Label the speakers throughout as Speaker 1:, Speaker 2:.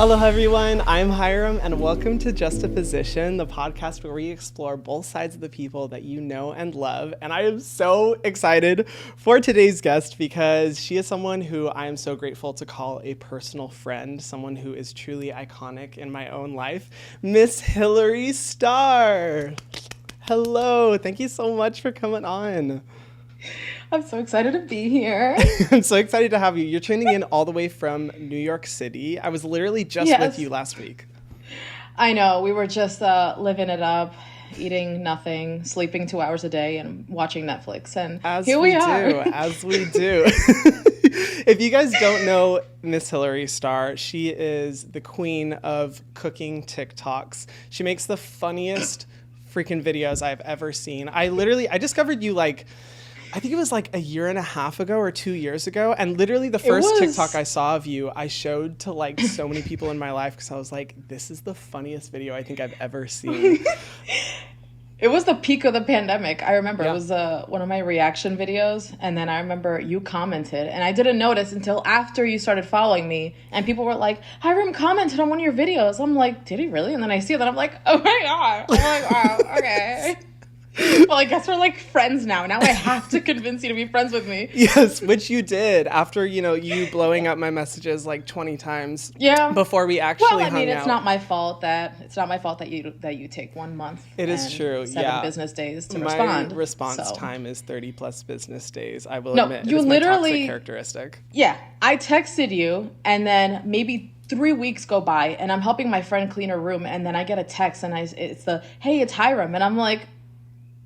Speaker 1: Aloha everyone, I'm Hyram and welcome to Justaposition, the podcast where we explore both sides of the people that you know and love. And I am so excited for today's guest because she is someone who I am so grateful to call a personal friend, someone who is truly iconic in my own life, Miss Hillary Starr. Hello, thank you so much for coming on.
Speaker 2: I'm so excited to be here.
Speaker 1: I'm so excited to have you. You're tuning in all the way from New York City. I was literally just with you last week.
Speaker 2: I know. We were just living it up, eating nothing, sleeping 2 hours a day, and watching Netflix. And here we are.
Speaker 1: As we do. If you guys don't know Miss Hillary Starr, she is the queen of cooking TikToks. She makes the funniest freaking videos I've ever seen. I discovered you I think it was like a year and a half ago or 2 years ago. And literally the first TikTok I saw of you, I showed to so many people in my life because I was like, this is the funniest video I think I've ever seen.
Speaker 2: It was the peak of the pandemic. I remember it was one of my reaction videos. And then I remember you commented and I didn't notice until after you started following me. And people were like, Hyram commented on one of your videos. I'm like, did he really? And then I see it and I'm like, oh my God. I'm like, wow, okay. Well, I guess we're friends now. Now I have to convince you to be friends with me.
Speaker 1: Yes, which you did after, you blowing up my messages 20 times.
Speaker 2: Yeah.
Speaker 1: Before we actually hung out.
Speaker 2: It's not my fault that you take 1 month.
Speaker 1: It is true.
Speaker 2: 7 business days to respond.
Speaker 1: My response time is 30 plus business days. I will admit.
Speaker 2: You
Speaker 1: it is
Speaker 2: literally
Speaker 1: my toxic characteristic.
Speaker 2: Yeah, I texted you and then maybe 3 weeks go by and I'm helping my friend clean her room and then I get a text and it's hey, it's Hyram, and I'm like,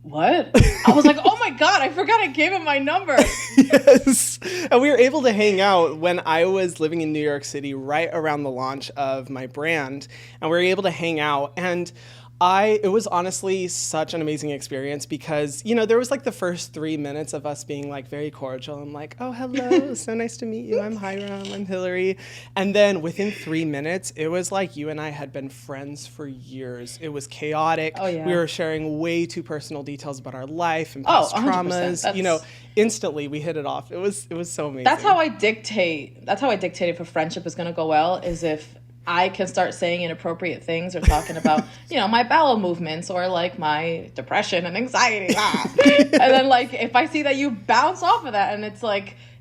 Speaker 2: what? I was like, oh my God, I forgot I gave him my number.
Speaker 1: Yes. And we were able to hang out when I was living in New York City right around the launch of my brand. And we were able to hang out. And it was honestly such an amazing experience because, there was the first 3 minutes of us being very cordial. I'm like, oh, hello. So nice to meet you. I'm Hyram. I'm Hillary. And then within 3 minutes, it was like you and I had been friends for years. It was chaotic. Oh, yeah. We were sharing way too personal details about our life and past traumas. Instantly we hit it off. It was so amazing.
Speaker 2: That's how I dictate if a friendship is going to go well, is if I can start saying inappropriate things or talking about, my bowel movements or my depression and anxiety. And then if I see that you bounce off of that and it's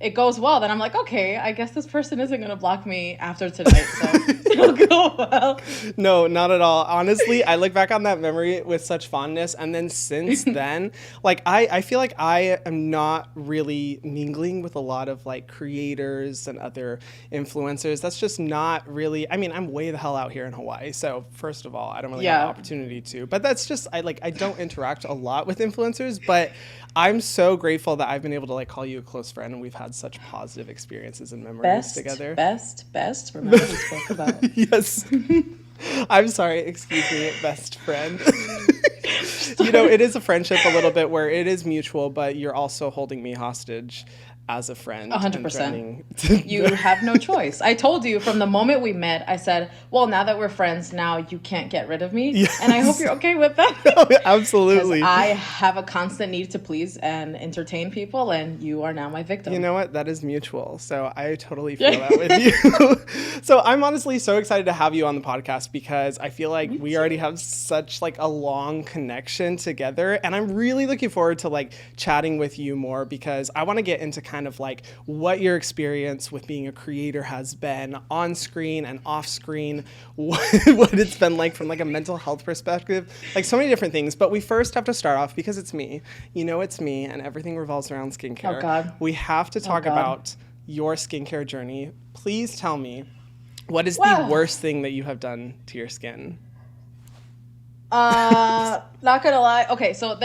Speaker 2: it goes well, then I'm like, okay, I guess this person isn't going to block me after tonight. So it'll go well.
Speaker 1: No, not at all. Honestly, I look back on that memory with such fondness. And then since then, I feel like I am not really mingling with a lot of creators and other influencers. That's just not really, I'm way the hell out here in Hawaii. So first of all, I don't really have the opportunity to, but that's just, I don't interact a lot with influencers, but I'm so grateful that I've been able to call you a close friend and we've had such positive experiences and memories together.
Speaker 2: Best. Remember we spoke about.
Speaker 1: Yes. I'm sorry. Excuse me, best friend. It is a friendship a little bit where it is mutual, but you're also holding me hostage as a friend.
Speaker 2: 100%. You have no choice. I told you from the moment we met, I said, well, now that we're friends, now you can't get rid of me. Yes. And I hope you're okay with that.
Speaker 1: Oh, absolutely.
Speaker 2: I have a constant need to please and entertain people, and you are now my victim.
Speaker 1: You know what? That is mutual. So I totally feel that with you. So I'm honestly so excited to have you on the podcast because I feel like we already have such a long connection together. And I'm really looking forward to chatting with you more because I want to get into kind of what your experience with being a creator has been on screen and off screen, what it's been from a mental health perspective, so many different things. But we first have to start off because it's me. It's me and everything revolves around skincare.
Speaker 2: Oh God.
Speaker 1: We have to talk about your skincare journey. Please tell me, what is the worst thing that you have done to your skin?
Speaker 2: Not gonna lie. Okay, so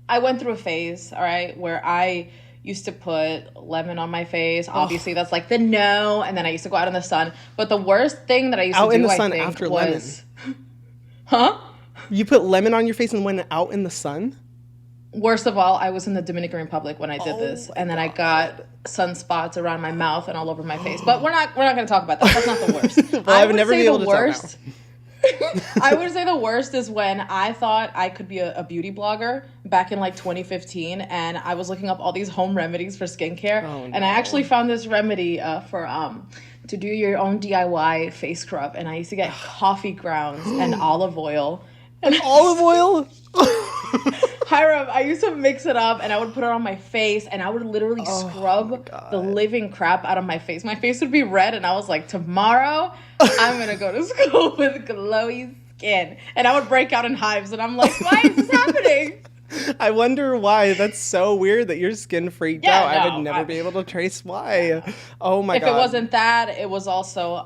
Speaker 2: I went through a phase, all right, where I used to put lemon on my face. Obviously, that's the no. And then I used to go out in the sun. But the worst thing that I used to do,
Speaker 1: in the sun after
Speaker 2: was...
Speaker 1: lemon.
Speaker 2: Huh?
Speaker 1: You put lemon on your face and went out in the sun?
Speaker 2: Worst of all, I was in the Dominican Republic when I did this. And then I got sunspots around my mouth and all over my face. But we're not going to talk about that. That's not the worst.
Speaker 1: Well, I would never be able to tell now.
Speaker 2: I would say the worst is when I thought I could be a beauty blogger back in 2015, and I was looking up all these home remedies for skincare, and I actually found this remedy for to do your own DIY face scrub, and I used to get coffee grounds and olive oil. And
Speaker 1: Olive oil?
Speaker 2: Hyram, I used to mix it up and I would put it on my face and I would literally scrub the living crap out of my face. My face would be red and I was like, tomorrow I'm going to go to school with glowy skin. And I would break out in hives and I'm like, why is this happening?
Speaker 1: I wonder why. That's so weird that your skin freaked out. I would never be able to trace why. Oh my God.
Speaker 2: If it wasn't that, it was also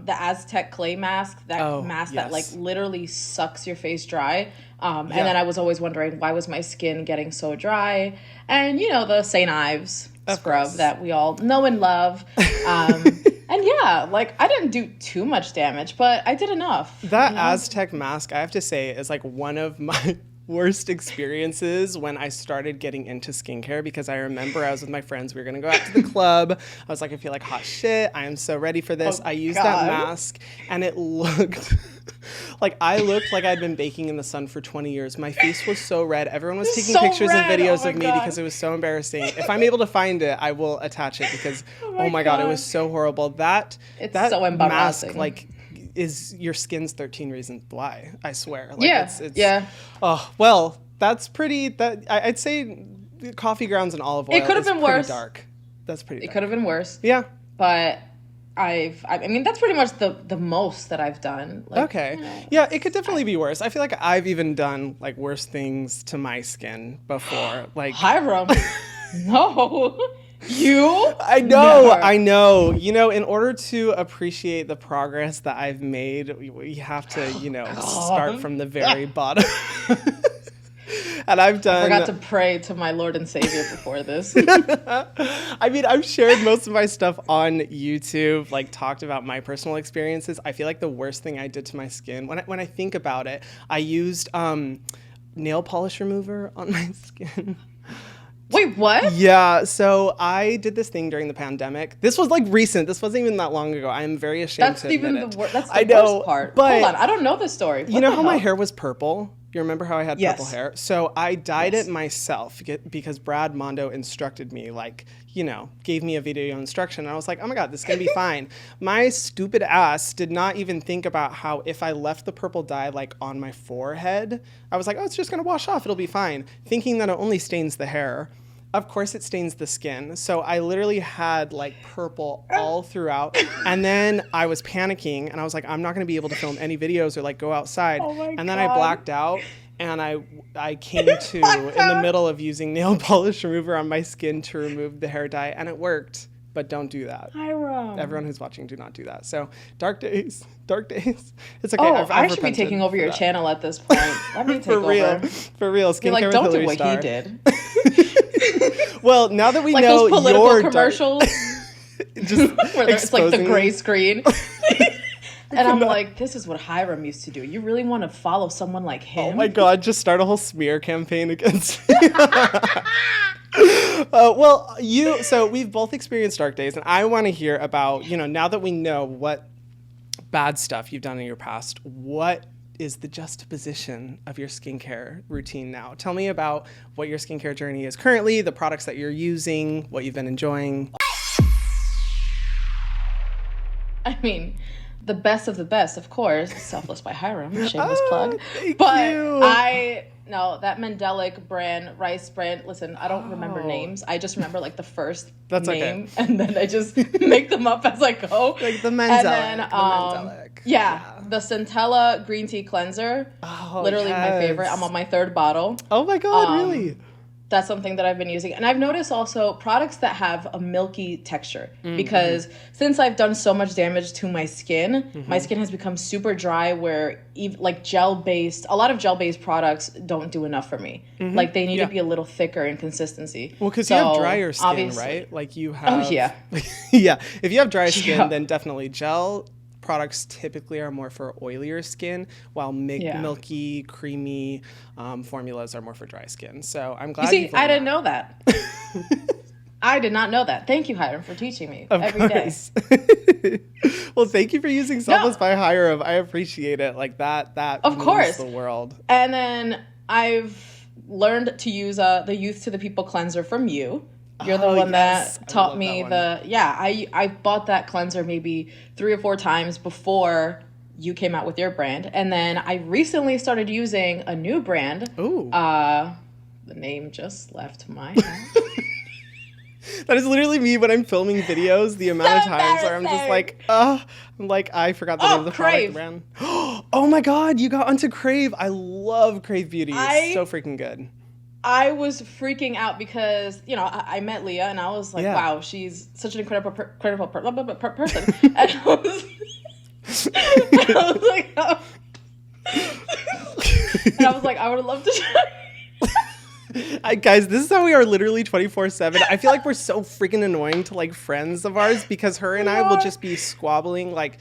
Speaker 2: the Aztec clay mask, that mask that like literally sucks your face dry. And then I was always wondering, why was my skin getting so dry? And you know, the St. Ives scrub that we all know and love. And yeah, like I didn't do too much damage, but I did enough.
Speaker 1: That Aztec mask, I have to say, is like one of my worst experiences when I started getting into skincare, because I remember I was with my friends. We were going to go out to the club. I was like, I feel like hot shit. I am so ready for this. I used that mask and it looked like I looked like I'd been baking in the sun for 20 years. My face was so red. Everyone was taking pictures and videos of me because it was so embarrassing. If I'm able to find it, I will attach it because, oh my God, it was so horrible. That
Speaker 2: so embarrassing.
Speaker 1: Mask, like, is your skin's 13 reasons why, I swear. Like,
Speaker 2: it's
Speaker 1: oh well, that's pretty. I'd say coffee grounds and olive oil.
Speaker 2: It could have been worse.
Speaker 1: Dark. That's pretty dark.
Speaker 2: It could have been worse.
Speaker 1: Yeah,
Speaker 2: but I mean that's pretty much the most that I've done. Like,
Speaker 1: okay. Yeah, it could definitely be worse. I feel like I've even done like worse things to my skin before. Like
Speaker 2: Hyram. No. You?
Speaker 1: I know,
Speaker 2: Never.
Speaker 1: I know. You know, in order to appreciate the progress that I've made, we have to, you know, start from the very bottom. And I've done...
Speaker 2: I forgot to pray to my Lord and Savior before this.
Speaker 1: I mean, I've shared most of my stuff on YouTube, like talked about my personal experiences. I feel like the worst thing I did to my skin, when I think about it, I used nail polish remover on my skin.
Speaker 2: Wait, what?
Speaker 1: Yeah, so I did this thing during the pandemic. This was like recent. This wasn't even that long ago. I am very ashamed to admit it.
Speaker 2: That's the worst part.
Speaker 1: But
Speaker 2: hold on, I don't know this story.
Speaker 1: You know how my hair was purple? You remember how I had purple hair? So I dyed it myself because Brad Mondo instructed me, like, you know, gave me a video instruction. And I was like, oh my God, this is going to be fine. My stupid ass did not even think about how if I left the purple dye like on my forehead, I was like, oh, it's just going to wash off. It'll be fine. Thinking that it only stains the hair. Of course it stains the skin. So I literally had like purple all throughout. And then I was panicking and I was like, I'm not going to be able to film any videos or like go outside. And then I blacked out and I came to in the middle of using nail polish remover on my skin to remove the hair dye, and it worked. But don't do that.
Speaker 2: Hyram.
Speaker 1: Everyone who's watching, do not do that. So dark days. It's okay.
Speaker 2: I should be taking over your channel at this point. Let me take over.
Speaker 1: For real. Skincare
Speaker 2: like,
Speaker 1: with
Speaker 2: don't
Speaker 1: Hillary
Speaker 2: do what
Speaker 1: Starr.
Speaker 2: he did.
Speaker 1: Well, now that we
Speaker 2: like
Speaker 1: know
Speaker 2: those political
Speaker 1: your
Speaker 2: commercials,
Speaker 1: just
Speaker 2: where it's like the gray screen. And I'm like, this is what Hyram used to do. You really want to follow someone like him?
Speaker 1: Oh my God, just start a whole smear campaign against me. So we've both experienced dark days, and I want to hear about, you know, now that we know what bad stuff you've done in your past, what is the justaposition of your skincare routine now? Tell me about what your skincare journey is currently, the products that you're using, what you've been enjoying.
Speaker 2: I mean, the best of the best, of course. Selfless by Hyram, shameless plug.
Speaker 1: Thank
Speaker 2: but
Speaker 1: you.
Speaker 2: that Mandelic brand, rice brand, listen, I don't remember names. I just remember like the first name, and then I just make them up as I go.
Speaker 1: Like the Mandelic.
Speaker 2: The Centella green tea cleanser. Literally my favorite. I'm on my third bottle.
Speaker 1: Oh my God, really?
Speaker 2: That's something that I've been using. And I've noticed also products that have a milky texture, because since I've done so much damage to my skin, my skin has become super dry, where like a lot of gel-based products don't do enough for me. Like they need to be a little thicker in consistency.
Speaker 1: Well, because you have drier skin, right? Like you have...
Speaker 2: Oh, yeah.
Speaker 1: Yeah. If you have dry skin, then definitely gel products typically are more for oilier skin, while milky, creamy formulas are more for dry skin. So I'm glad you
Speaker 2: I didn't know that. I did not know that. Thank you, Hyram, for teaching me every day.
Speaker 1: Well, thank you for using Selfless by Hyram. I appreciate it. Like that
Speaker 2: of course,
Speaker 1: the world.
Speaker 2: And then I've learned to use the Youth to the People cleanser from you. You're the
Speaker 1: Oh,
Speaker 2: one
Speaker 1: yes.
Speaker 2: that
Speaker 1: I
Speaker 2: taught
Speaker 1: love that
Speaker 2: me
Speaker 1: one.
Speaker 2: I bought that cleanser maybe 3 or 4 times before you came out with your brand. And then I recently started using a new brand.
Speaker 1: Ooh.
Speaker 2: The name just left my head.
Speaker 1: That is literally me when I'm filming videos. The amount of
Speaker 2: So
Speaker 1: times where I'm just
Speaker 2: embarrassing.
Speaker 1: I forgot the name of the
Speaker 2: Crave.
Speaker 1: product brand. Oh my God, you got onto Crave. I love Crave Beauty. It's so freaking good.
Speaker 2: I was freaking out because, I met Leah and I was like,
Speaker 1: Yeah.
Speaker 2: wow, she's such an incredible person. And I was like, oh. And I was like, I would love to try.
Speaker 1: Guys, this is how we are literally 24/7. I feel like we're so freaking annoying to like friends of ours because her and I will just be squabbling like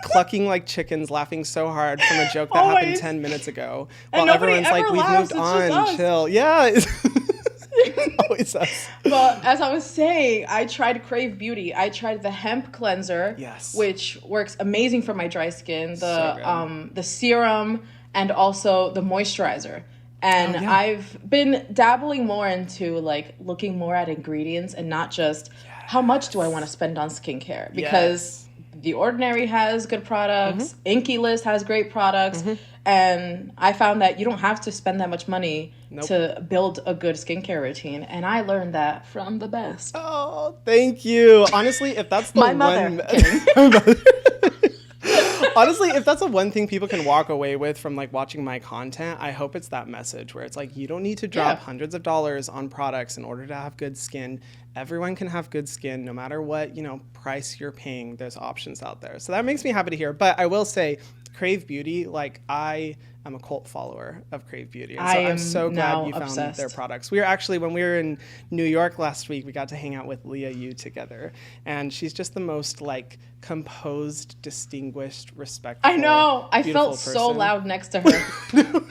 Speaker 1: clucking like chickens, laughing so hard from a joke that happened 10 minutes ago. While everyone's like, we've moved on, chill. Yeah. It's always us.
Speaker 2: But as I was saying, I tried Crave Beauty. I tried the hemp cleanser, which works amazing for my dry skin. The serum and also the moisturizer. And I've been dabbling more into like looking more at ingredients and not just how much do I want to spend on skincare, because The Ordinary has good products, Inky List has great products, and I found that you don't have to spend that much money to build a good skincare routine, and I learned that from the best.
Speaker 1: Oh, thank you. Honestly, if that's the Honestly, if that's the one thing people can walk away with from like watching my content, I hope it's that message where it's like, you don't need to drop hundreds of dollars on products in order to have good skin. Everyone can have good skin no matter what, price you're paying. There's options out there. So that makes me happy to hear. But I will say, Crave Beauty, like I am a cult follower of Crave Beauty. And so I'm so glad you found their products. We were actually, when we were in New York last week, we got to hang out with Leah Yu together. And she's just the most like composed, distinguished, respectful,
Speaker 2: I know. I felt
Speaker 1: person.
Speaker 2: So loud next to her.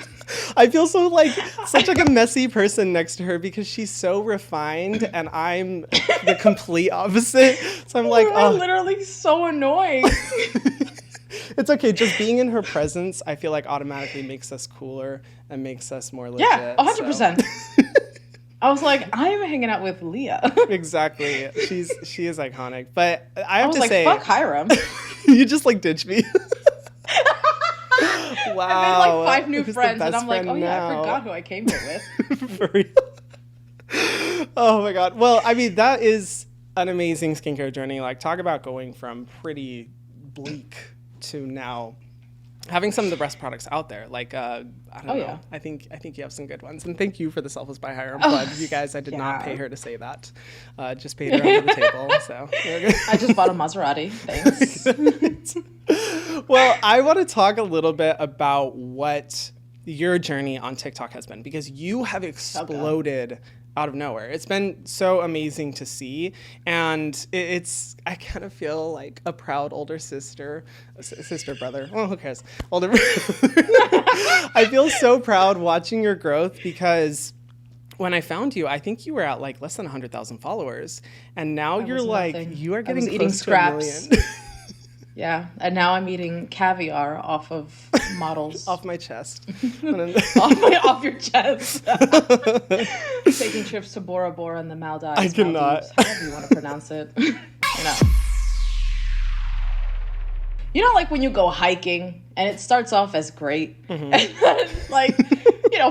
Speaker 1: I feel so like such like a messy person next to her because she's so refined and I'm the complete opposite. So I'm like,
Speaker 2: literally so annoying.
Speaker 1: It's okay. Just being in her presence, I feel like automatically makes us cooler and makes us more legit.
Speaker 2: Yeah, 100%. So. I was like, I'm hanging out with Leah.
Speaker 1: Exactly. She is iconic. But I have to say,
Speaker 2: fuck Hyram.
Speaker 1: You just like ditched me. Wow.
Speaker 2: I made like 5 new friends, and I'm like, oh yeah, I forgot who I came here with.
Speaker 1: For real. Oh my God. Well, I mean, that is an amazing skincare journey. Like, talk about going from pretty bleak to now having some of the best products out there. Like, I don't know. Yeah. I think you have some good ones. And thank you for the Selfless by Hyram plug. You guys, I did not pay her to say that. Just paid her under the table. So
Speaker 2: I just bought a Maserati. Thanks.
Speaker 1: Well, I want to talk a little bit about what your journey on TikTok has been, because you have exploded out of nowhere. It's been so amazing to see, and I kind of feel like a proud older brother. Well, who cares? Older brother. I feel so proud watching your growth, because when I found you, I think you were at like less than 100,000 followers, and now you're like you are getting
Speaker 2: eating
Speaker 1: close
Speaker 2: scraps.
Speaker 1: to 1 million.
Speaker 2: Yeah, and now I'm eating caviar off of models.
Speaker 1: Off my chest.
Speaker 2: off your chest. Taking trips to Bora Bora and the Maldives.
Speaker 1: I cannot.
Speaker 2: However you want to pronounce it. You know, like when you go hiking and it starts off as great. And then, like,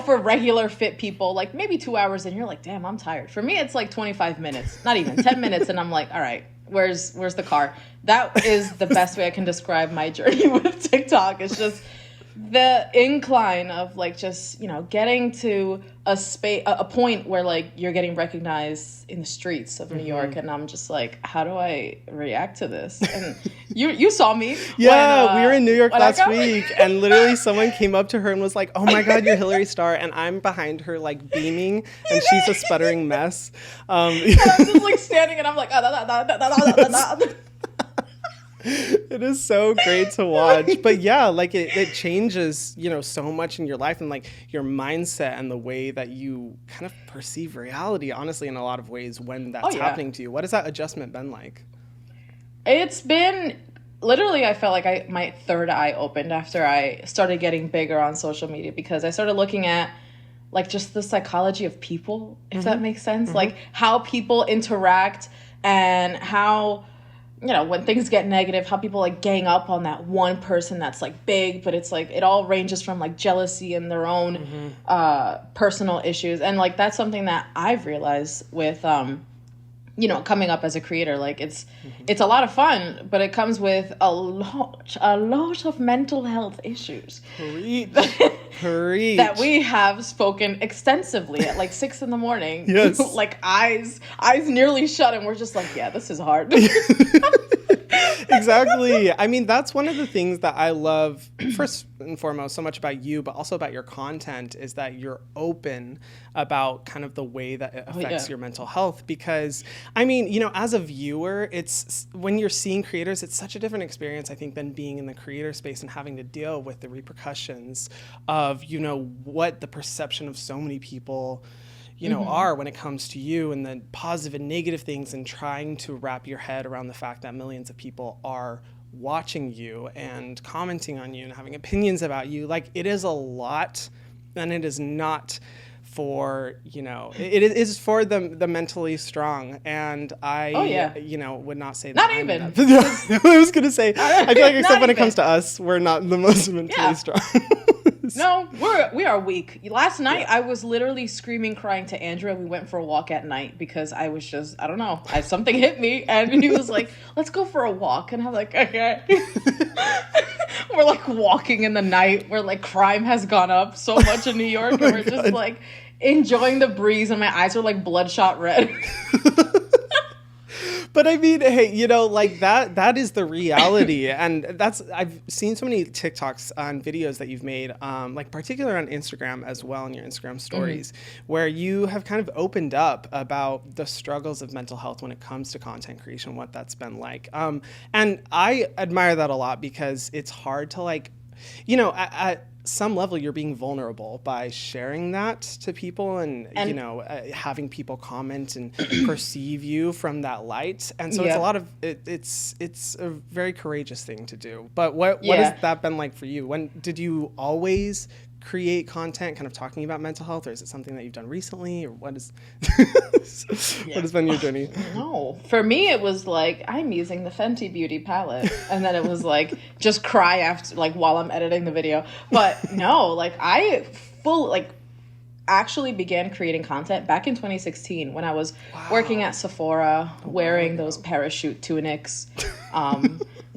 Speaker 2: for regular fit people, like maybe 2 hours in, you're like, damn, I'm tired. For me, it's like 25 minutes, not even 10 minutes. And I'm like, all right, where's the car? That is the best way I can describe my journey with TikTok. It's just the incline of like just getting to a point where like you're getting recognized in the streets of New York, and I'm just like, how do I react to this? And you saw me.
Speaker 1: Yeah, we were in New York last week, and literally someone came up to her and was like, oh my God, you're Hillary Starr, and I'm behind her like beaming, and she's a sputtering mess.
Speaker 2: And I'm just like standing, and I'm like,
Speaker 1: It is so great to watch. But yeah, like it changes, so much in your life, and like your mindset and the way that you kind of perceive reality, honestly, in a lot of ways when that's happening to you. What has that adjustment been like?
Speaker 2: It's been literally, I felt like my third eye opened after I started getting bigger on social media, because I started looking at like just the psychology of people, if that makes sense. Like how people interact and how, you know, when things get negative, how people like gang up on that one person that's like big, but it's like it all ranges from like jealousy and their own personal issues. And like that's something that I've realized with you know, coming up as a creator. Like it's a lot of fun, but it comes with a lot of mental health issues. That we have spoken extensively at like 6 a.m.
Speaker 1: Yes.
Speaker 2: Like eyes nearly shut, and we're just like, yeah, this is hard.
Speaker 1: Exactly. I mean, that's one of the things that I love, first and foremost, so much about you, but also about your content, is that you're open about kind of the way that it affects your mental health. Because, I mean, you know, as a viewer, it's when you're seeing creators, it's such a different experience, I think, than being in the creator space and having to deal with the repercussions of, you know, what the perception of so many people you know, are when it comes to you, and the positive and negative things, and trying to wrap your head around the fact that millions of people are watching you and commenting on you and having opinions about you. Like, it is a lot, and it is not for, you know, it is for the mentally strong. And I, you know, would not say that.
Speaker 2: Not even.
Speaker 1: I was going to say, I feel like except when it comes to us, we're not the most mentally strong.
Speaker 2: No, we are weak. Last night, I was literally screaming, crying to Andrew. We went for a walk at night because I was just, I don't know, something hit me. And he was like, let's go for a walk. And I'm like, okay. We're like walking in the night where like crime has gone up so much in New York. And we're just like enjoying the breeze, and my eyes are like bloodshot red.
Speaker 1: But I mean, hey, you know, like that is the reality. And that's, I've seen so many TikToks and videos that you've made, like particularly on Instagram as well, in your Instagram stories, where you have kind of opened up about the struggles of mental health when it comes to content creation, what that's been like. And I admire that a lot, because it's hard to, like, you know, at some level you're being vulnerable by sharing that to people, and you know, having people comment and perceive you from that light. And so it's a lot of it's a very courageous thing to do. But what has that been like for you? When did you always create content kind of talking about mental health, or is it something that you've done recently, or what is what has been your journey?
Speaker 2: No, for me it was like, I'm using the Fenty Beauty palette, and then it was like just cry after, like, while I'm editing the video. But no, like I actually began creating content back in 2016 when I was working at Sephora, wearing those parachute tunics,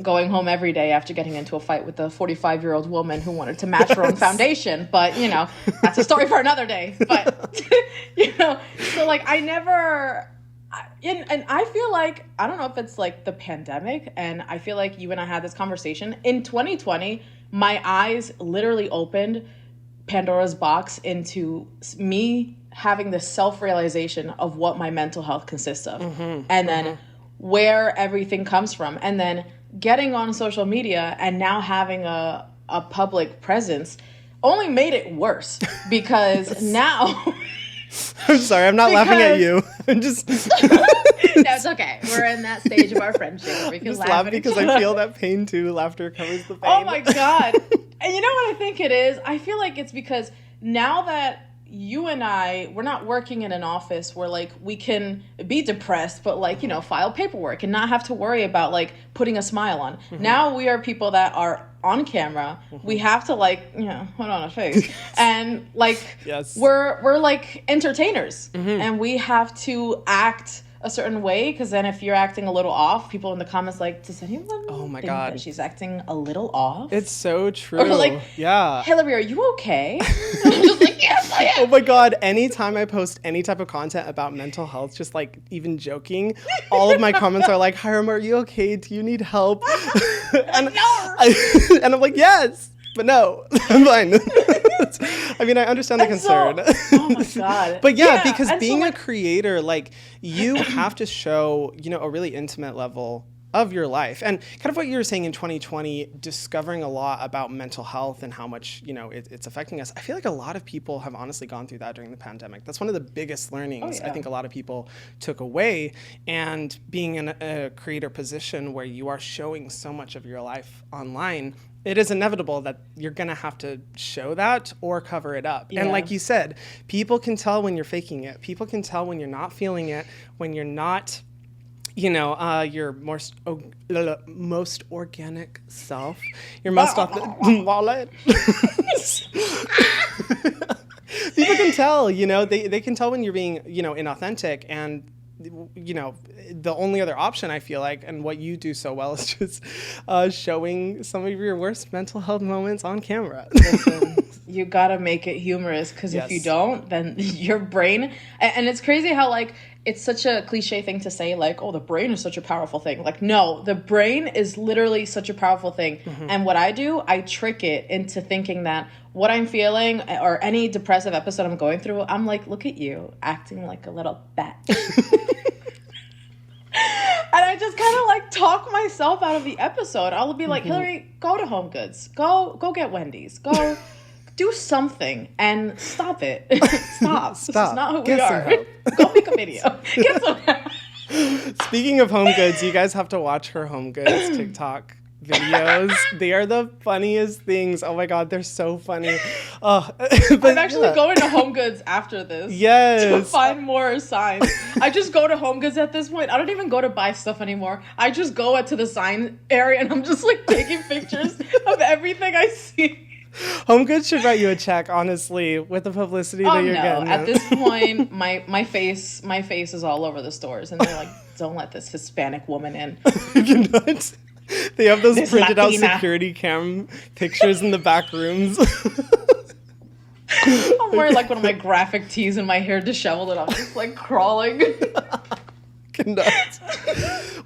Speaker 2: going home every day after getting into a fight with a 45-year-old woman who wanted to match her own foundation. But, you know, that's a story for another day. But, you know, so like I never... And I feel like, I don't know if it's like the pandemic, and I feel like you and I had this conversation. In 2020, my eyes literally opened Pandora's box into me having this self-realization of what my mental health consists of, and then where everything comes from, and then getting on social media and now having a public presence only made it worse, because now...
Speaker 1: I'm sorry, I'm not laughing at you. I'm just...
Speaker 2: That's okay. We're in that stage of our friendship where we can laugh at
Speaker 1: because I feel that pain too. Laughter covers the pain.
Speaker 2: Oh my God. And you know what I think it is? I feel like it's because now that you and we're not working in an office where like we can be depressed, but like, you know, file paperwork and not have to worry about like putting a smile on. Now we are people that are on camera. We have to like, you know, put on a face, and like, we're like entertainers, and we have to act a certain way, because then if you're acting a little off, people in the comments like, does anyone think that she's acting a little off?
Speaker 1: It's so true.
Speaker 2: Or like,
Speaker 1: yeah,
Speaker 2: Hillary, are you okay? I'm just like, yes, I am.
Speaker 1: Oh my God, anytime I post any type of content about mental health, just like even joking, all of my comments are like, Hyram, are you okay? Do you need help? And, and I'm like, yes, but no, I'm fine. I mean, I understand the concern.
Speaker 2: Oh my God.
Speaker 1: But yeah, because being a creator, like, you have to show, you know, a really intimate level of your life. And kind of what you were saying in 2020, discovering a lot about mental health and how much, you know, it's affecting us. I feel like a lot of people have honestly gone through that during the pandemic. That's one of the biggest learnings I think a lot of people took away. And being in a creator position where you are showing so much of your life online, it is inevitable that you're going to have to show that or cover it up.
Speaker 2: Yeah.
Speaker 1: And like you said, people can tell when you're faking it. People can tell when you're not feeling it, when you're not, your most organic self, your most wallet. People can tell, they can tell when you're being, inauthentic. And the only other option, I feel like, and what you do so well, is just showing some of your worst mental health moments on camera.
Speaker 2: Listen, you gotta make it humorous, because if you don't, then your brain, and it's crazy how, like, it's such a cliche thing to say, like, oh, the brain is such a powerful thing. Like, no, the brain is literally such a powerful thing. Mm-hmm. And what I do, I trick it into thinking that what I'm feeling, or any depressive episode I'm going through, I'm like, look at you acting like a little bat. And I just kind of like talk myself out of the episode. I'll be like, Hillary, go to Home Goods. Go get Wendy's. Go do something and stop it. Stop. This is not who we are. Go make a video. Get some help.
Speaker 1: Speaking of Home Goods, you guys have to watch her Home Goods TikTok videos. They are the funniest things. Oh my God, they're so funny.
Speaker 2: I'm actually going to Home Goods after this.
Speaker 1: Yes.
Speaker 2: To find more signs. I just go to Home Goods at this point. I don't even go to buy stuff anymore. I just go to the sign area and I'm just like taking pictures of everything I see.
Speaker 1: Home Goods should write you a check, honestly, with the publicity that you're getting.
Speaker 2: At this point, my face is all over the stores, and they're like, "Don't let this Hispanic woman in."
Speaker 1: They have those printed out security cam pictures in the back rooms.
Speaker 2: I'm wearing like one of my graphic tees and my hair disheveled, and I'm just like crawling.
Speaker 1: Nuts.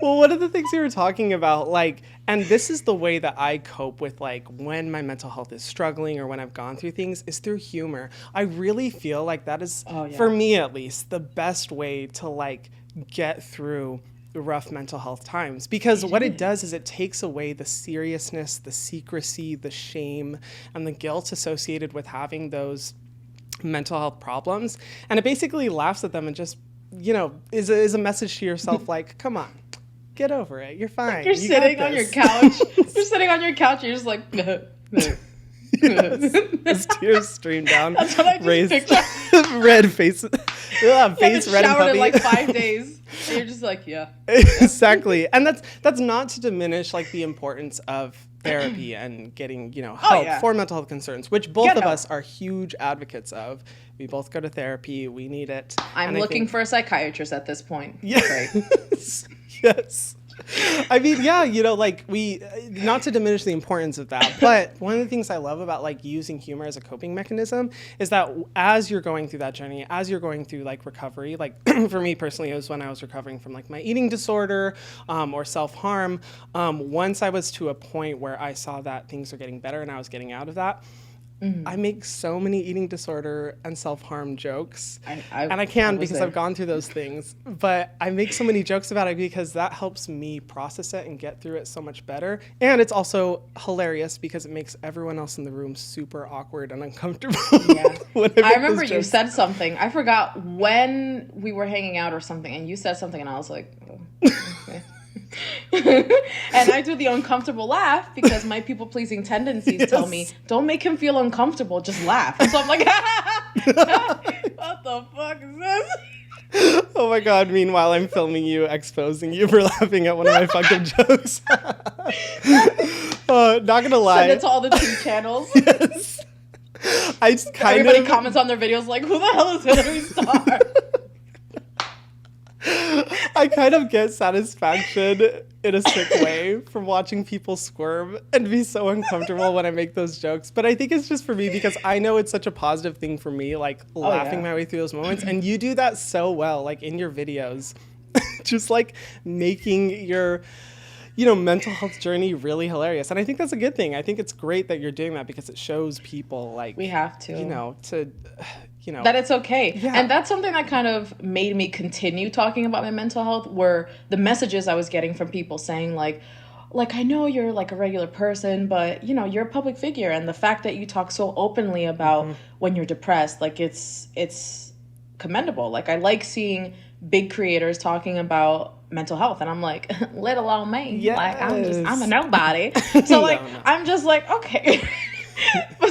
Speaker 1: Well, one of the things you were talking about, like, and this is the way that I cope with, like, when my mental health is struggling or when I've gone through things, is through humor. I really feel like that is, for me at least, the best way to, like, get through rough mental health times, because what it does is it takes away the seriousness, the secrecy, the shame, and the guilt associated with having those mental health problems, and it basically laughs at them and just is a message to yourself, like, come on, get over it, you're fine.
Speaker 2: You're sitting on your couch. You're sitting on your couch. You're just like,
Speaker 1: as tears stream down.
Speaker 2: That's what I just picture.
Speaker 1: Red face, face red and puffy.
Speaker 2: In like 5 days. And you're just like, yeah.
Speaker 1: Exactly, and that's not to diminish like the importance of therapy and getting help for mental health concerns, which both of us are huge advocates of. We both go to therapy. We need it.
Speaker 2: I'm looking for a psychiatrist at this point.
Speaker 1: Yes. Yes. I mean, like not to diminish the importance of that, but one of the things I love about like using humor as a coping mechanism is that as you're going through that journey, as you're going through like recovery, like for me personally, it was when I was recovering from like my eating disorder or self-harm. Once I was to a point where I saw that things are getting better and I was getting out of that, I make so many eating disorder and self-harm jokes. I can because I've gone through those things. But I make so many jokes about it because that helps me process it and get through it so much better. And it's also hilarious because it makes everyone else in the room super awkward and uncomfortable. Yeah.
Speaker 2: I remember you said something. I forgot when we were hanging out or something. And you said something and I was like, oh, okay. And I do the uncomfortable laugh because my people-pleasing tendencies tell me, don't make him feel uncomfortable, just laugh. And so I'm like, what the fuck is this?
Speaker 1: Oh my God, meanwhile I'm filming you, exposing you for laughing at one of my fucked up jokes. Not gonna lie.
Speaker 2: Send it to all the T channels.
Speaker 1: Yes.
Speaker 2: Everybody comments on their videos like, who the hell is Hillary Starr?
Speaker 1: I kind of get satisfaction in a sick way from watching people squirm and be so uncomfortable when I make those jokes. But I think it's just for me because I know it's such a positive thing for me, like laughing my way through those moments. And you do that so well, like in your videos, just like making your mental health journey really hilarious. And I think that's a good thing. I think it's great that you're doing that because it shows people like
Speaker 2: we have to,
Speaker 1: that
Speaker 2: it's okay.
Speaker 1: Yeah.
Speaker 2: And that's something that kind of made me continue talking about my mental health, were the messages I was getting from people saying like, I know you're like a regular person, but you're a public figure. And the fact that you talk so openly about when you're depressed, like it's commendable. Like I like seeing big creators talking about mental health, and I'm like, let alone me.
Speaker 1: Yes.
Speaker 2: Like I'm a nobody. So like
Speaker 1: No.
Speaker 2: I'm just like, okay.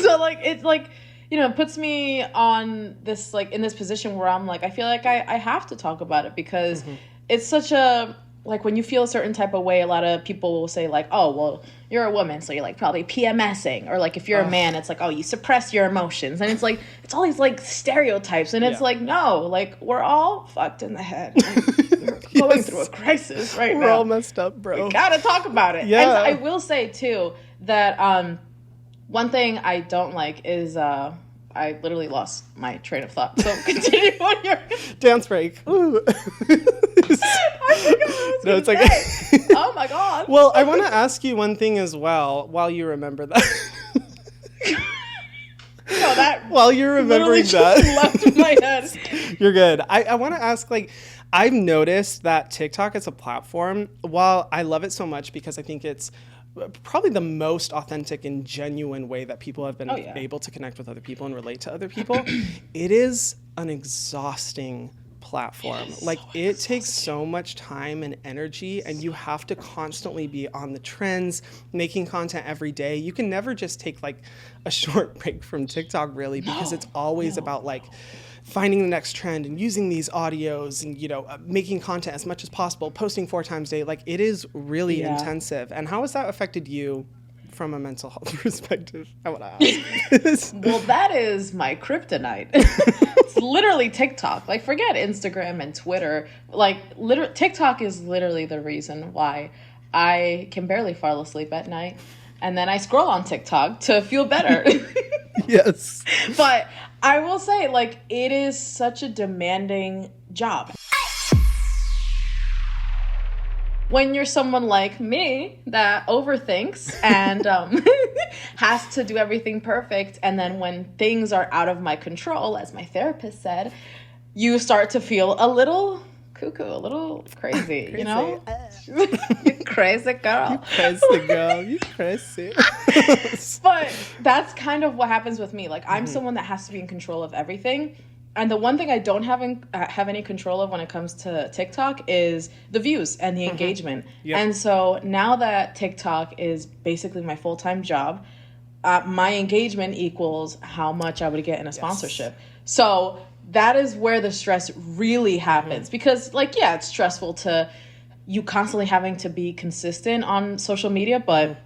Speaker 2: So like it's like, you know, it puts me on this, like, in this position where I'm like, I feel like I have to talk about it because it's such a, like, when you feel a certain type of way, a lot of people will say, like, oh, well, you're a woman, so you're, like, probably PMSing. Or, like, if you're a man, it's like, oh, you suppress your emotions. And it's, like, it's all these, like, stereotypes. And it's, like, no, like, we're all fucked in the head. We're going through a crisis right now.
Speaker 1: We're all messed up, bro.
Speaker 2: We gotta talk about it.
Speaker 1: Yeah.
Speaker 2: And I will say, too, that one thing I don't like is... I literally lost my train of thought. So continue on your
Speaker 1: dance break. Ooh.
Speaker 2: I forgot what I was gonna say. Oh my god.
Speaker 1: Well, I want to ask you one thing as well while you remember that.
Speaker 2: No, that
Speaker 1: while you're remembering that,
Speaker 2: left in my head.
Speaker 1: You're good. I want to ask, like, I've noticed that TikTok as a platform, while I love it so much because I think it's probably the most authentic and genuine way that people have been able to connect with other people and relate to other people, it is an exhausting platform. Like, it takes so much time and energy, and you have to constantly be on the trends, making content every day. You can never just take, like, a short break from TikTok, really, because it's always about, like, finding the next trend and using these audios and, you know, making content as much as possible, posting 4 times a day. Like, it is really intensive. And how has that affected you from a mental health perspective? I want to ask.
Speaker 2: Well, that is my kryptonite. It's literally TikTok. Like, forget Instagram and Twitter. Like, TikTok is literally the reason why I can barely fall asleep at night. And then I scroll on TikTok to feel better.
Speaker 1: Yes.
Speaker 2: But I will say, like, it is such a demanding job. When you're someone like me that overthinks and has to do everything perfect, and then when things are out of my control, as my therapist said, you start to feel a little cuckoo, a little crazy. You know? You crazy girl.
Speaker 1: You crazy girl. You crazy.
Speaker 2: But that's kind of what happens with me. Like, I'm someone that has to be in control of everything. And the one thing I don't have any control of when it comes to TikTok is the views and the engagement. Yep. And so now that TikTok is basically my full-time job, my engagement equals how much I would get in a sponsorship. So that is where the stress really happens. Because, like, yeah, it's stressful to you constantly having to be consistent on social media. But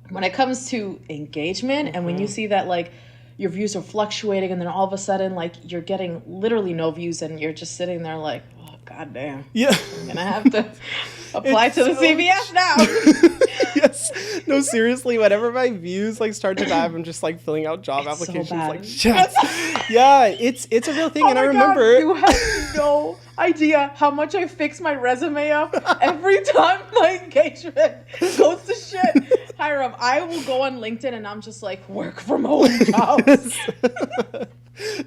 Speaker 2: when it comes to engagement and when you see that, like, your views are fluctuating and then all of a sudden, like, you're getting literally no views and you're just sitting there like, oh, goddamn.
Speaker 1: Yeah.
Speaker 2: I'm going to have to apply to the CVS now.
Speaker 1: Yes. No, seriously, whenever my views, like, start to dive, I'm just, like, filling out job applications.
Speaker 2: So bad.
Speaker 1: Like, shit. Yeah, it's a real thing. And I remember...
Speaker 2: God, you have no idea how much I fix my resume up every time my engagement goes to shit. Hyram, I will go on LinkedIn and I'm just like, work from home jobs.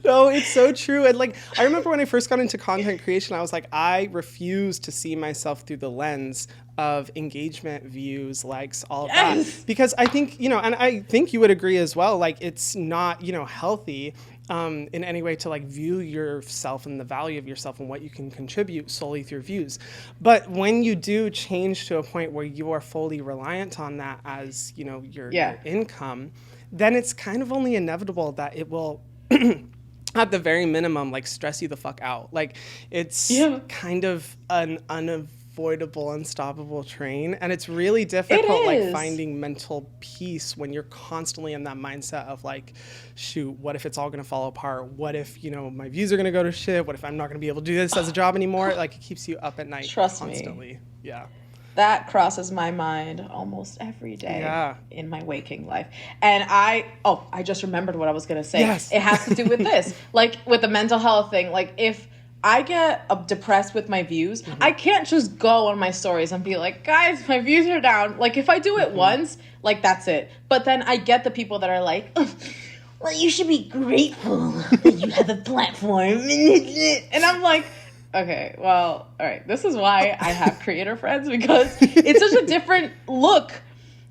Speaker 1: No, it's so true. And, like, I remember when I first got into content creation, I was like, I refuse to see myself through the lens of engagement, views, likes, all of that. Because I think, you know, and I think you would agree as well, like, it's not, you know, healthy in any way to, like, view yourself and the value of yourself and what you can contribute solely through views. But when you do change to a point where you are fully reliant on that as, you know, your income, then it's kind of only inevitable that it will at the very minimum, like, stress you the fuck out. Like, it's kind of an unavoidable, unstoppable train. And it's really difficult, like, finding mental peace when you're constantly in that mindset of, like, shoot, what if it's all going to fall apart? What if, you know, my views are going to go to shit? What if I'm not going to be able to do this as a job anymore? Like, it keeps you up at night constantly. Me. Yeah.
Speaker 2: That crosses my mind almost every day in my waking life. And I just remembered what I was going to say.
Speaker 1: Yes.
Speaker 2: It has to do with this. Like, with the mental health thing, like, if I get depressed with my views, I can't just go on my stories and be like, guys, my views are down. Like, if I do it once, like, that's it. But then I get the people that are like, well, you should be grateful that you have a platform. And I'm like, okay, well, all right. This is why I have creator friends, because it's such a different look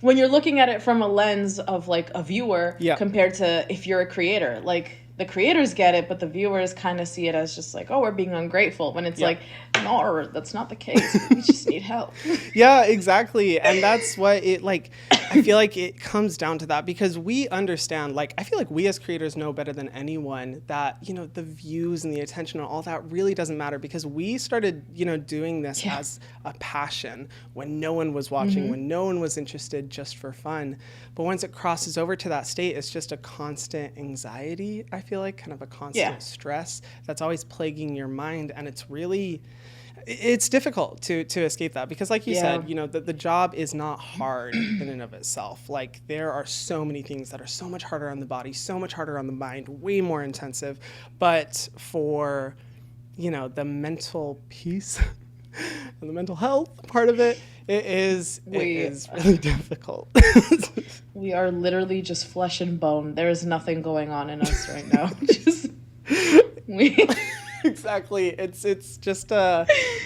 Speaker 2: when you're looking at it from a lens of, like, a viewer compared to if you're a creator. Like, the creators get it, but the viewers kind of see it as just like, oh, we're being ungrateful, when it's like, no, that's not the case. We just need help.
Speaker 1: Yeah, exactly. And that's what it, like, I feel like it comes down to that, because we understand, like, I feel like we as creators know better than anyone that, you know, the views and the attention and all that really doesn't matter, because we started, you know, doing this as a passion when no one was watching, when no one was interested, just for fun. But once it crosses over to that state, it's just a constant anxiety, I feel like, kind of a constant stress that's always plaguing your mind. And it's really, it's difficult to escape that, because like you said, you know, the job is not hard in and of itself. Like, there are so many things that are so much harder on the body, so much harder on the mind, way more intensive. But for, you know, the mental peace and the mental health part of it, it is really difficult.
Speaker 2: We are literally just flesh and bone. There is nothing going on in us right now. Just
Speaker 1: Exactly. It's just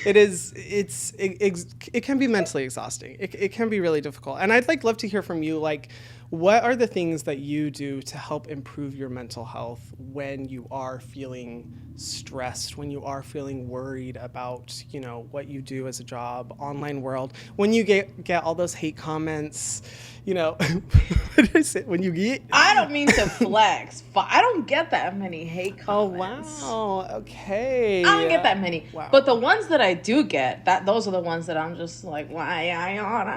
Speaker 1: it can be mentally exhausting. It can be really difficult. And I'd love to hear from you, like, what are the things that you do to help improve your mental health when you are feeling stressed, when you are feeling worried about, you know, what you do as a job, online world, when you get all those hate comments, you know, what did I say? When you get...
Speaker 2: I don't mean to flex, but I don't get that many hate comments.
Speaker 1: Oh, wow. Okay.
Speaker 2: I don't get that many.
Speaker 1: Wow.
Speaker 2: But the ones that I do get, those are the ones that I'm just like, why I oughta.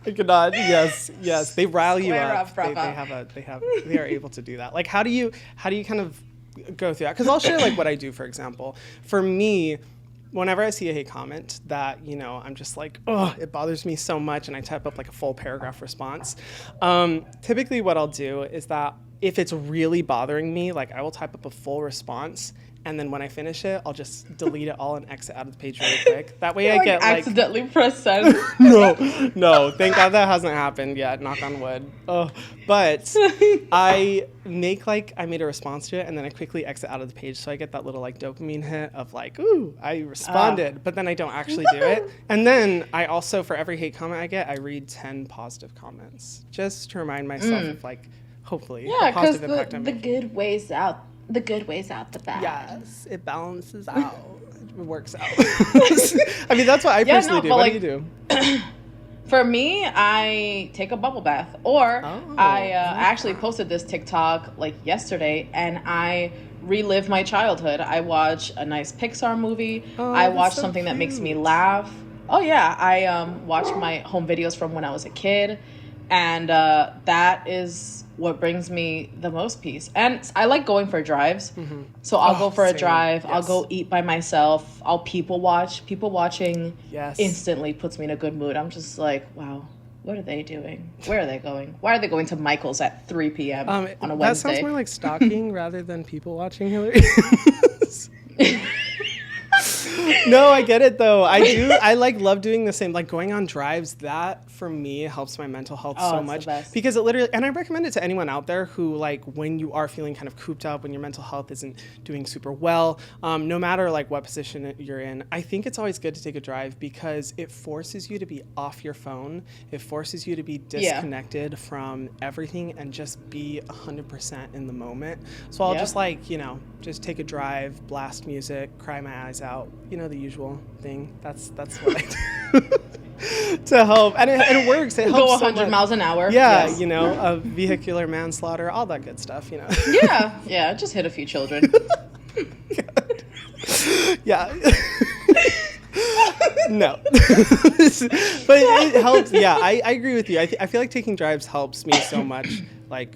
Speaker 1: I could not. Yes. They rally you up. They are able to do that. Like, how do you kind of go through that? Because I'll share, like, what I do, for example. For me, whenever I see a hate comment that, you know, I'm just like, oh, it bothers me so much, and I type up like a full paragraph response. Typically what I'll do is that if it's really bothering me, like, I will type up a full response, and then when I finish it, I'll just delete it all and exit out of the page really quick. That way I get
Speaker 2: accidentally press send.
Speaker 1: No, thank God that hasn't happened yet, knock on wood. But I made a response to it, and then I quickly exit out of the page, so I get that little, like, dopamine hit of, like, ooh, I responded, but then I don't actually do it. And then I also, for every hate comment I get, I read 10 positive comments, just to remind myself of, like, hopefully the positive impact I'm making.
Speaker 2: The good weighs out the bad.
Speaker 1: Yes, it balances out. It works out. I mean, that's what I personally do. What do you do?
Speaker 2: For me, I take a bubble bath, or I actually posted this TikTok like yesterday, and I relive my childhood. I watch a nice Pixar movie. I watch something that makes me laugh. Oh yeah, I watch my home videos from when I was a kid, and that is what brings me the most peace. And I like going for drives. So I'll go for a drive. Yes. I'll go eat by myself. I'll people watch. People watching instantly puts me in a good mood. I'm just like, wow, what are they doing? Where are they going? Why are they going to Michael's at 3 p.m. on a Wednesday?
Speaker 1: That sounds more like stalking rather than people watching, Hillary. No, I get it though. I do. I love doing the same, like going on drives. That for me helps my mental health so much, because it literally, and I recommend it to anyone out there who, like, when you are feeling kind of cooped up, when your mental health isn't doing super well, no matter like what position you're in, I think it's always good to take a drive, because it forces you to be off your phone. It forces you to be disconnected from everything and just be 100% in the moment. So I'll just, like, you know, just take a drive, blast music, cry my eyes out, you know, the usual thing. That's what I do to help, and it works. It helps.
Speaker 2: Go 100 miles an hour.
Speaker 1: Yeah, you know, vehicular manslaughter, all that good stuff. You know.
Speaker 2: Yeah. Just hit a few children.
Speaker 1: Yeah. No. But it helps. Yeah, I agree with you. I feel like taking drives helps me so much. Like,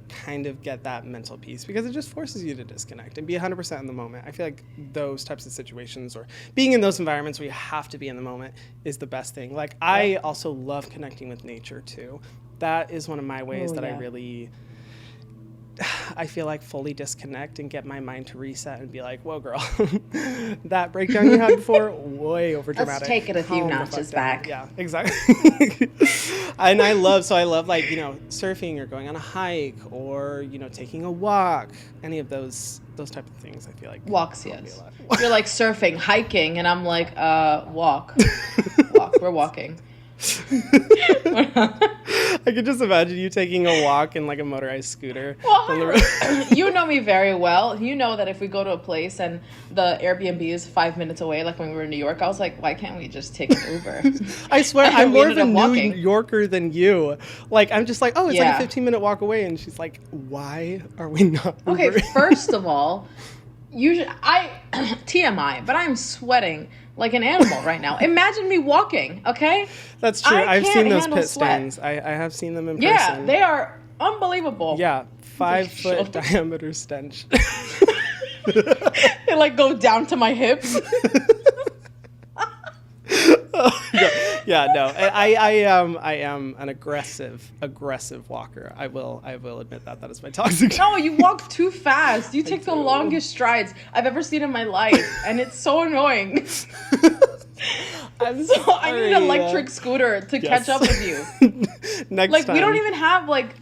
Speaker 1: kind of get that mental peace, because it just forces you to disconnect and be 100% in the moment. I feel like those types of situations, or being in those environments where you have to be in the moment, I the thing. Like, I also love connecting with nature too. That is one of my ways I really, I feel like, fully disconnect and get my mind to reset and be like, whoa, girl, that breakdown you had before, way over dramatic.
Speaker 2: Let's take it a few notches back.
Speaker 1: Yeah, exactly. And I love, like, you know, surfing or going on a hike, or, you know, taking a walk, any of those type of things. I feel like
Speaker 2: walks, yes. You're like surfing, hiking, and I'm like, walk. We're walking.
Speaker 1: I could just imagine you taking a walk in like a motorized scooter.
Speaker 2: Well,
Speaker 1: on the road.
Speaker 2: you know me very well. You know that if we go to a place and the Airbnb is 5 minutes away, like when we were in New York, I was like, why can't we just take an Uber?
Speaker 1: I swear, I'm
Speaker 2: We
Speaker 1: more of
Speaker 2: ended
Speaker 1: a
Speaker 2: up walking.
Speaker 1: New Yorker than you. Like, I'm just like, oh, it's
Speaker 2: Yeah.
Speaker 1: like a 15-minute walk away. And she's like, why are we not
Speaker 2: Okay,
Speaker 1: Ubering?
Speaker 2: first of all, usually TMI, but I'm sweating like an animal right now. Imagine me walking, okay?
Speaker 1: That's true.
Speaker 2: I
Speaker 1: I've
Speaker 2: can't
Speaker 1: sing those
Speaker 2: handle
Speaker 1: pit
Speaker 2: sweat.
Speaker 1: stains. I have seen them in
Speaker 2: Yeah,
Speaker 1: person.
Speaker 2: they are unbelievable.
Speaker 1: Yeah, 5 foot
Speaker 2: Shoulders.
Speaker 1: diameter stench.
Speaker 2: They like go down to my hips.
Speaker 1: Yeah, no. I am an aggressive walker. I will admit that is my toxic.
Speaker 2: No, you walk too fast. You take the longest strides I've ever seen in my life, and it's so annoying.
Speaker 1: I'm
Speaker 2: So I need an
Speaker 1: sorry.
Speaker 2: electric scooter to
Speaker 1: Yes.
Speaker 2: catch up with you.
Speaker 1: Next
Speaker 2: Like
Speaker 1: time.
Speaker 2: we don't even have like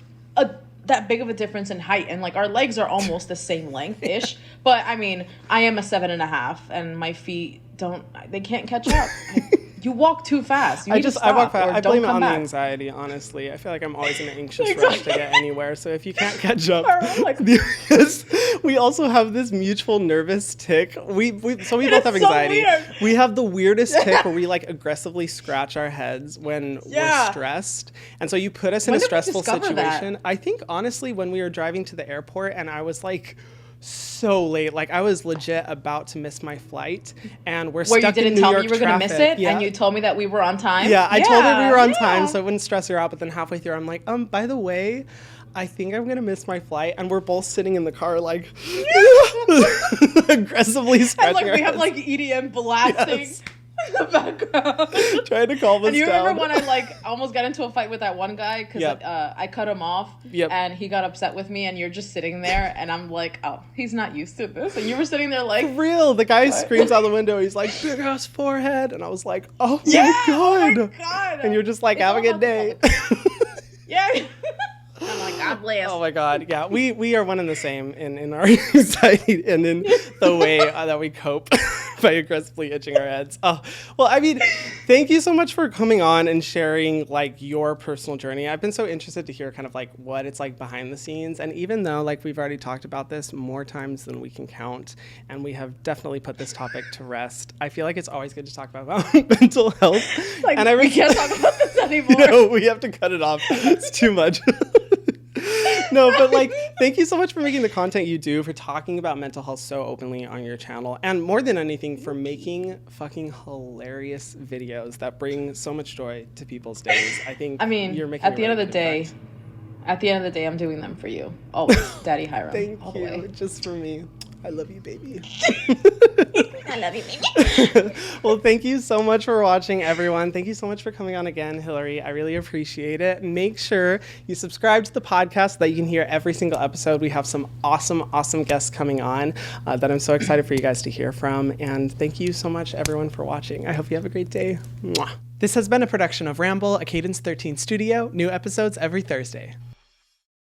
Speaker 2: that big of a difference in height, and like our legs are almost the same length ish. But I mean, I am a 7.5, and my feet they can't catch up. You walk too fast. You need to stop,
Speaker 1: I walk fast.
Speaker 2: or
Speaker 1: I
Speaker 2: don't
Speaker 1: blame it
Speaker 2: come
Speaker 1: on
Speaker 2: back.
Speaker 1: the anxiety, honestly. I feel like I'm always in an anxious rush to get anywhere. So if you can't catch up,
Speaker 2: Like-
Speaker 1: because we also have this mutual nervous tick. We both have
Speaker 2: so
Speaker 1: anxiety.
Speaker 2: weird.
Speaker 1: We have the weirdest tick where we like aggressively scratch our heads when we're stressed. And so you put us in
Speaker 2: When
Speaker 1: a
Speaker 2: did we
Speaker 1: stressful
Speaker 2: discover that?
Speaker 1: situation. I think honestly when we were driving to the airport and I was like so late, like I was legit about to miss my flight, and we're
Speaker 2: Where you
Speaker 1: stuck in
Speaker 2: didn't
Speaker 1: New
Speaker 2: tell
Speaker 1: York
Speaker 2: me you were going to miss
Speaker 1: traffic.
Speaker 2: it,
Speaker 1: Yeah.
Speaker 2: and you told me that we were on time.
Speaker 1: Yeah, I told her we were on
Speaker 2: yeah.
Speaker 1: time, so it wouldn't stress her out. But then halfway through, I'm like, by the way, I think I'm gonna miss my flight, and we're both sitting in the car, like aggressively
Speaker 2: And
Speaker 1: scratching
Speaker 2: like
Speaker 1: our
Speaker 2: we have
Speaker 1: heads,
Speaker 2: like EDM blasting
Speaker 1: Yes.
Speaker 2: in the background.
Speaker 1: trying to calm us
Speaker 2: And you
Speaker 1: down.
Speaker 2: remember when I like almost got into a fight with that one guy because
Speaker 1: Yep.
Speaker 2: I cut him off,
Speaker 1: Yep.
Speaker 2: and he got upset with me, and you're just sitting there, and I'm like, oh, he's not used to this, and you were sitting there like,
Speaker 1: For real, the guy screams out the window. He's like, "Big ass forehead," and I was like, "Oh
Speaker 2: yeah,
Speaker 1: my god!"
Speaker 2: oh my god,
Speaker 1: And you're just like,
Speaker 2: It's
Speaker 1: "Have a
Speaker 2: all
Speaker 1: good
Speaker 2: about
Speaker 1: day."
Speaker 2: yeah. I'm like, God bless.
Speaker 1: Oh my god, yeah, we are one and the same in our anxiety and in the way that we cope by aggressively itching our heads. Oh, well, I mean, thank you so much for coming on and sharing like your personal journey. I've been so interested to hear kind of like what it's like behind the scenes, and even though like we've already talked about this more times than we can count, and we have definitely put this topic to rest, I feel like it's always good to talk about mental health.
Speaker 2: Like,
Speaker 1: And I
Speaker 2: we can't talk about this anymore.
Speaker 1: No, we have to cut it off. It's too much. No, but like, thank you so much for making the content you do, for talking about mental health so openly on your channel, and more than anything, for making fucking hilarious videos that bring so much joy to people's days. I think.
Speaker 2: I mean,
Speaker 1: you're making
Speaker 2: at the
Speaker 1: a
Speaker 2: end of
Speaker 1: really
Speaker 2: the
Speaker 1: good
Speaker 2: day,
Speaker 1: impact.
Speaker 2: I'm doing them for you. Always, Daddy Hyram.
Speaker 1: Thank
Speaker 2: all the
Speaker 1: you,
Speaker 2: way.
Speaker 1: just for me. I love you, baby.
Speaker 2: I love you, baby.
Speaker 1: Well, thank you so much for watching, everyone. Thank you so much for coming on again, Hillary. I really appreciate it. Make sure you subscribe to the podcast so that you can hear every single episode. We have some awesome, awesome guests coming on that I'm so excited for you guys to hear from. And thank you so much, everyone, for watching. I hope you have a great day. Mwah. This has been a production of Ramble, a Cadence 13 studio. New episodes every Thursday.